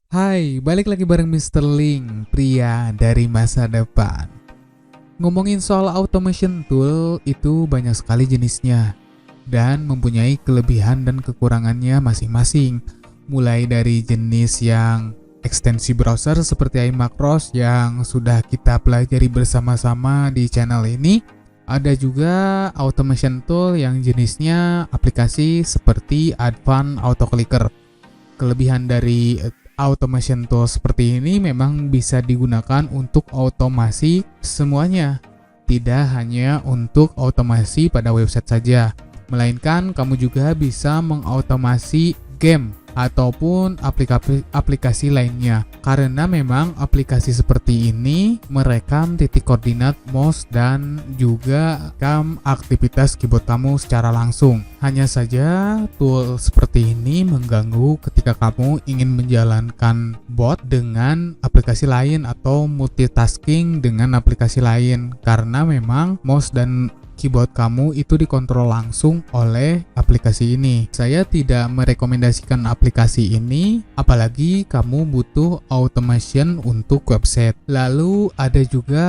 Hai, balik lagi bareng Mr. Link, pria dari masa depan. Ngomongin soal automation tool, itu banyak sekali jenisnya dan mempunyai kelebihan dan kekurangannya masing-masing. Mulai dari jenis yang ekstensi browser seperti iMacros yang sudah kita pelajari bersama-sama di channel ini. Ada juga automation tool yang jenisnya aplikasi seperti Advanced Auto Clicker. Kelebihan dari automation tool seperti ini memang bisa digunakan untuk otomasi semuanya, tidak hanya untuk otomasi pada website saja, melainkan kamu juga bisa mengautomasi game ataupun aplikasi lainnya, karena memang aplikasi seperti ini merekam titik koordinat mouse dan juga rekam aktivitas keyboard kamu secara langsung. Hanya saja tool seperti ini mengganggu ketika kamu ingin menjalankan bot dengan aplikasi lain atau multitasking dengan aplikasi lain, karena memang mouse dan keyboard kamu itu dikontrol langsung oleh aplikasi ini. Saya tidak merekomendasikan aplikasi ini, apalagi kamu butuh automation untuk website. Lalu ada juga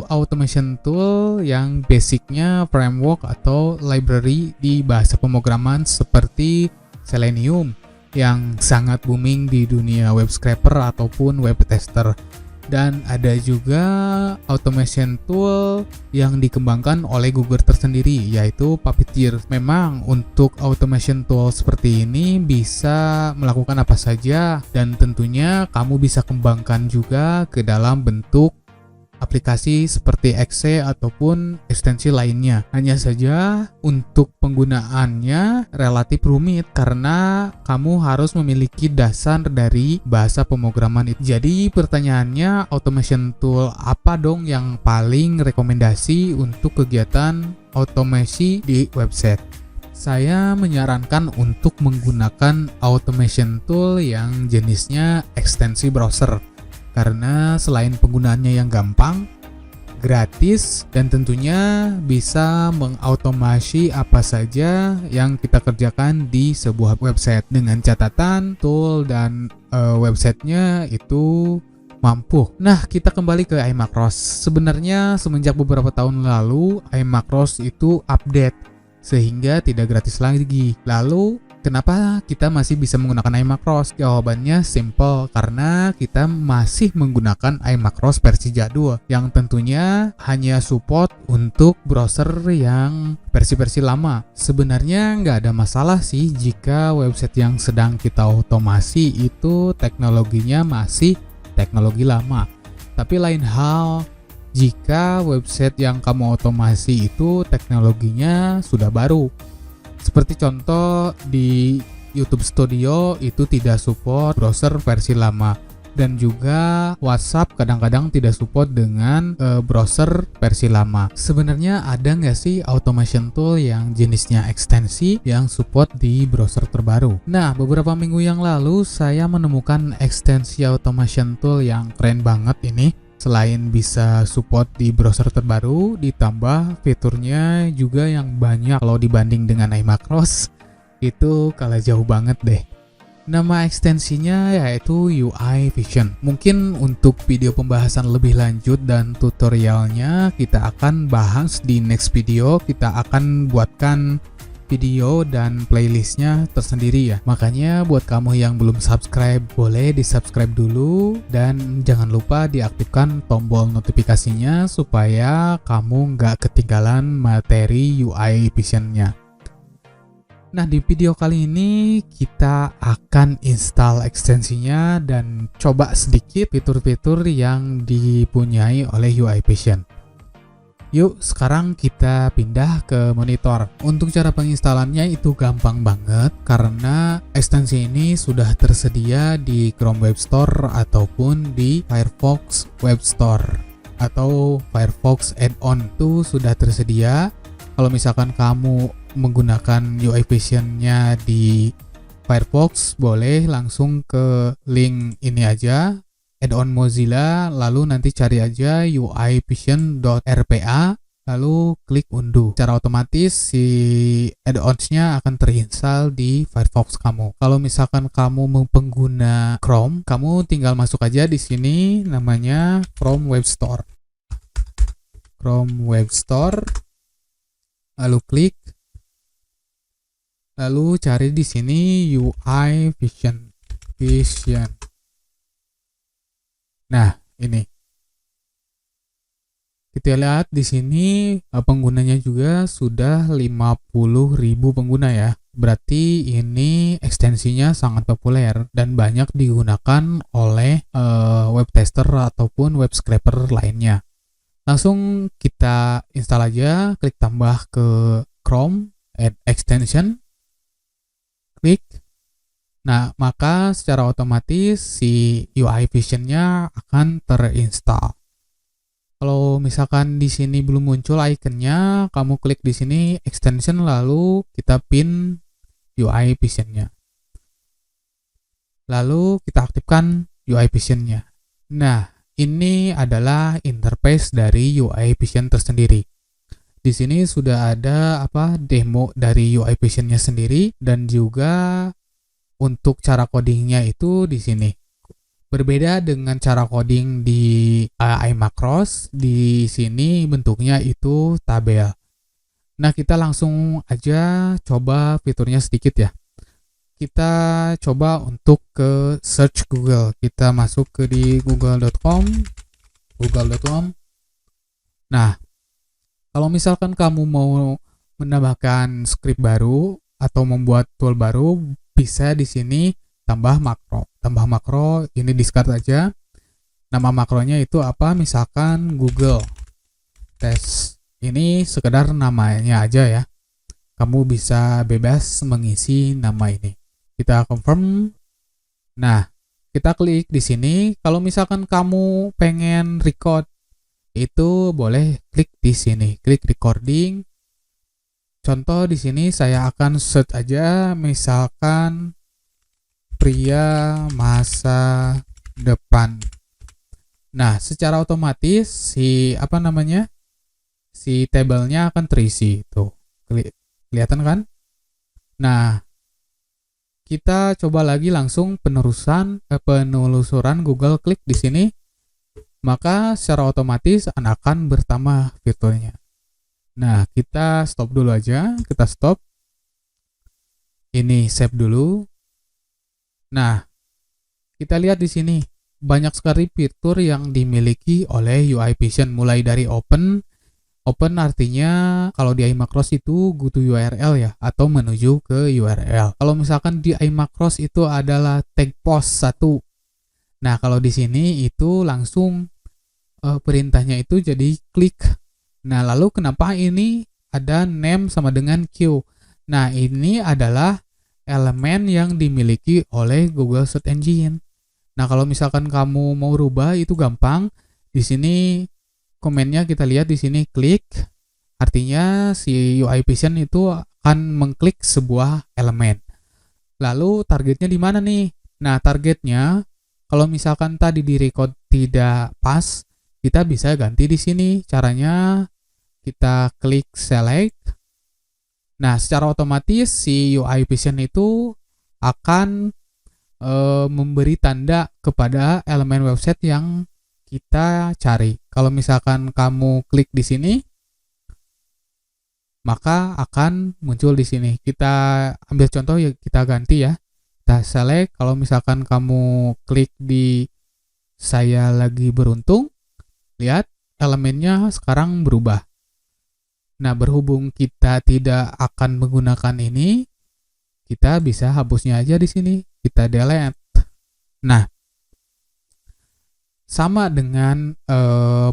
automation tool yang basicnya framework atau library di bahasa pemrograman seperti Selenium yang sangat booming di dunia web scraper ataupun web tester. Dan ada juga automation tool yang dikembangkan oleh Google tersendiri, yaitu Puppeteer. Memang untuk automation tool seperti ini bisa melakukan apa saja, dan tentunya kamu bisa kembangkan juga ke dalam bentuk aplikasi seperti exe ataupun ekstensi lainnya. Hanya saja untuk penggunaannya relatif rumit karena kamu harus memiliki dasar dari bahasa pemrograman itu. Jadi pertanyaannya, automation tool apa dong yang paling rekomendasi untuk kegiatan otomasi di website? Saya menyarankan untuk menggunakan automation tool yang jenisnya ekstensi browser, karena selain penggunaannya yang gampang, gratis, dan tentunya bisa mengautomasi apa saja yang kita kerjakan di sebuah website, dengan catatan tool dan websitenya itu mampu. Nah, kita kembali ke iMacros. Sebenarnya semenjak beberapa tahun lalu iMacros itu update sehingga tidak gratis lagi. Lalu kenapa kita masih bisa menggunakan iMacros? Jawabannya simple, karena kita masih menggunakan iMacros versi jadul yang tentunya hanya support untuk browser yang versi-versi lama. Sebenarnya nggak ada masalah sih jika website yang sedang kita otomasi itu teknologinya masih teknologi lama. Tapi lain hal jika website yang kamu otomasi itu teknologinya sudah baru. Seperti contoh di YouTube Studio itu tidak support browser versi lama, dan juga WhatsApp kadang-kadang tidak support dengan browser versi lama. Sebenarnya ada nggak sih automation tool yang jenisnya ekstensi yang support di browser terbaru? Nah, beberapa minggu yang lalu saya menemukan ekstensi automation tool yang keren banget ini. Selain bisa support di browser terbaru, ditambah fiturnya juga yang banyak. Kalau dibanding dengan iMacros, itu kalah jauh banget deh. Nama ekstensinya yaitu UI Vision. Mungkin untuk video pembahasan lebih lanjut dan tutorialnya kita akan bahas di next video. Kita akan buatkan video dan playlistnya tersendiri ya. Makanya buat kamu yang belum subscribe, boleh di subscribe dulu, dan jangan lupa diaktifkan tombol notifikasinya supaya kamu nggak ketinggalan materi UI Vision-nya. Nah, di video kali ini kita akan install ekstensinya dan coba sedikit fitur-fitur yang dipunyai oleh UI Vision. Yuk, sekarang kita pindah ke monitor. Untuk cara penginstalannya itu gampang banget karena ekstensi ini sudah tersedia di Chrome Web Store ataupun di Firefox Web Store atau Firefox Add-on itu sudah tersedia. Kalau misalkan kamu menggunakan UI Vision-nya di Firefox, boleh langsung ke link ini aja, add-on Mozilla, lalu nanti cari aja uivision.rpa, lalu klik undo. Secara otomatis si add-ons-nya akan terinstall di Firefox kamu. Kalau misalkan kamu pengguna Chrome, kamu tinggal masuk aja di sini namanya Chrome Web Store. Chrome Web Store, lalu klik, lalu cari di sini UI Vision. Nah, ini. Kita lihat di sini penggunanya juga sudah 50.000 pengguna ya. Berarti ini ekstensinya sangat populer dan banyak digunakan oleh web tester ataupun web scraper lainnya. Langsung kita install aja, klik tambah ke Chrome, add extension, klik. Nah, maka secara otomatis si UI Vision-nya akan terinstall. Kalau misalkan di sini belum muncul ikonnya, kamu klik di sini extension lalu kita pin UI Vision-nya. Lalu kita aktifkan UI Vision-nya. Nah, ini adalah interface dari UI Vision tersendiri. Di sini sudah ada demo dari UI Vision-nya sendiri dan juga untuk cara codingnya itu di sini. Berbeda dengan cara coding di iMacros, di sini bentuknya itu tabel. Nah, kita langsung aja coba fiturnya sedikit ya. Kita coba untuk ke search Google. Kita masuk ke di google.com. Nah, kalau misalkan kamu mau menambahkan script baru atau membuat tool baru, bisa di sini tambah makro. Tambah makro ini discard aja. Nama makronya itu apa? Misalkan Google Test. Ini sekedar namanya aja ya. Kamu bisa bebas mengisi nama ini. Kita confirm. Nah, kita klik di sini. Kalau misalkan kamu pengen record, itu boleh klik di sini. Klik recording. Contoh di sini saya akan search aja misalkan pria masa depan. Nah, secara otomatis si tabelnya akan terisi. Tuh, kelihatan kan? Nah, kita coba lagi langsung penelusuran Google, klik di sini. Maka secara otomatis akan bertambah fiturnya. Nah, kita stop dulu aja. Kita stop. Ini save dulu. Nah, kita lihat di sini banyak sekali fitur yang dimiliki oleh UI Vision, mulai dari open. Open artinya kalau di iMacros itu go to URL ya, atau menuju ke URL. Kalau misalkan di iMacros itu adalah tag post 1. Nah, kalau di sini itu langsung perintahnya itu jadi klik. Nah, lalu kenapa ini ada name sama dengan Q? Nah, ini adalah elemen yang dimiliki oleh Google Search Engine. Nah, kalau misalkan kamu mau rubah itu gampang. Di sini komennya kita lihat di sini klik. Artinya si UI Vision itu akan mengklik sebuah elemen. Lalu targetnya di mana nih? Nah, targetnya kalau misalkan tadi di record tidak pas, kita bisa ganti di sini. Caranya kita klik select. Nah, secara otomatis si UI Vision itu akan memberi tanda kepada elemen website yang kita cari. Kalau misalkan kamu klik di sini, maka akan muncul di sini. Kita ambil contoh ya, kita ganti ya. Kita select. Kalau misalkan kamu klik di saya lagi beruntung, lihat elemennya sekarang berubah. Nah, berhubung kita tidak akan menggunakan ini, kita bisa hapusnya aja di sini. Kita delete. Nah, sama dengan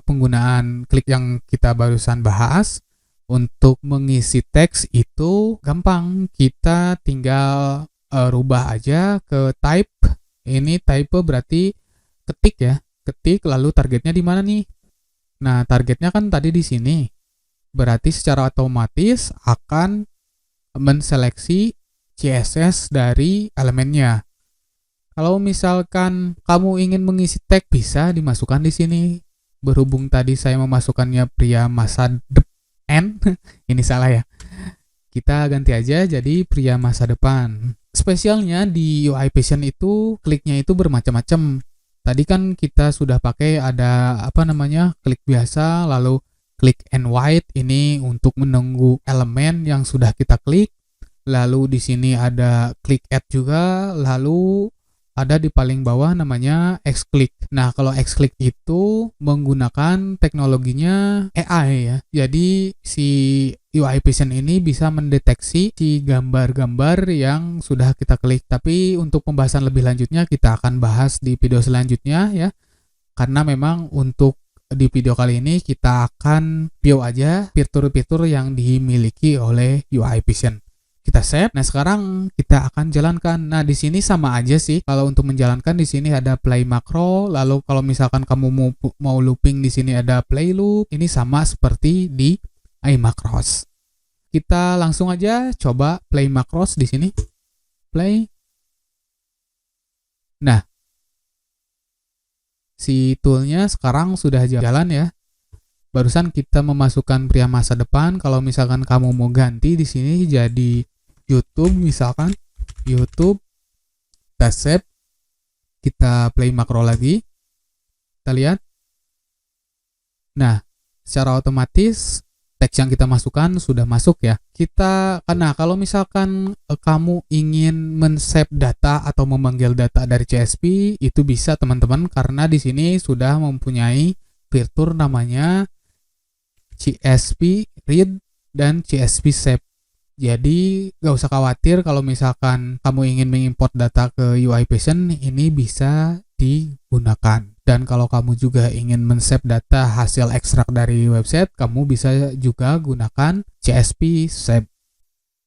penggunaan klik yang kita barusan bahas, untuk mengisi teks itu gampang. Kita tinggal rubah aja ke type. Ini type berarti ketik ya. Ketik, lalu targetnya di mana nih? Nah, targetnya kan tadi di sini. Berarti secara otomatis akan menseleksi CSS dari elemennya. Kalau misalkan kamu ingin mengisi tag, bisa dimasukkan di sini. Berhubung tadi saya memasukkannya pria masa N. Ini salah ya. Kita ganti aja jadi pria masa depan. Spesialnya di UI Passion itu kliknya itu bermacam-macam. Tadi kan kita sudah pakai ada klik biasa, lalu klik and white ini untuk menunggu elemen yang sudah kita klik. Lalu di sini ada klik add juga, lalu ada di paling bawah namanya X-Click. Nah, kalau X-Click itu menggunakan teknologinya AI ya. Jadi si UI Passion ini bisa mendeteksi si gambar-gambar yang sudah kita klik. Tapi untuk pembahasan lebih lanjutnya kita akan bahas di video selanjutnya ya. Karena memang untuk di video kali ini kita akan view aja fitur-fitur yang dimiliki oleh UI Passion. Kita save. Nah, sekarang kita akan jalankan. Nah, di sini sama aja sih. Kalau untuk menjalankan di sini ada play makro, lalu kalau misalkan kamu mau looping di sini ada play loop. Ini sama seperti di iMacros. Kita langsung aja coba play macros di sini. Play. Nah, si toolnya sekarang sudah jalan ya. Barusan kita memasukkan pria masa depan. Kalau misalkan kamu mau ganti di sini jadi YouTube, misalkan YouTube, kita save, kita play makro lagi, kita lihat. Nah, secara otomatis teks yang kita masukkan sudah masuk ya. Karena kalau misalkan kamu ingin men-save data atau memanggil data dari CSP, itu bisa teman-teman, karena di sini sudah mempunyai fitur namanya CSP read dan CSP save. Jadi gak usah khawatir kalau misalkan kamu ingin mengimport data ke UI Passion, ini bisa digunakan. Dan kalau kamu juga ingin men-save data hasil ekstrak dari website, kamu bisa juga gunakan CSP save.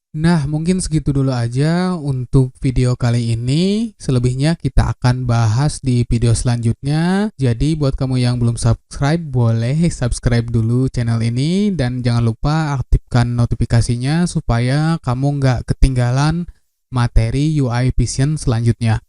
Nah, mungkin segitu dulu aja untuk video kali ini. Selebihnya kita akan bahas di video selanjutnya. Jadi buat kamu yang belum subscribe, boleh subscribe dulu channel ini. Dan jangan lupa aktifkan notifikasinya supaya kamu nggak ketinggalan materi UI Passion selanjutnya.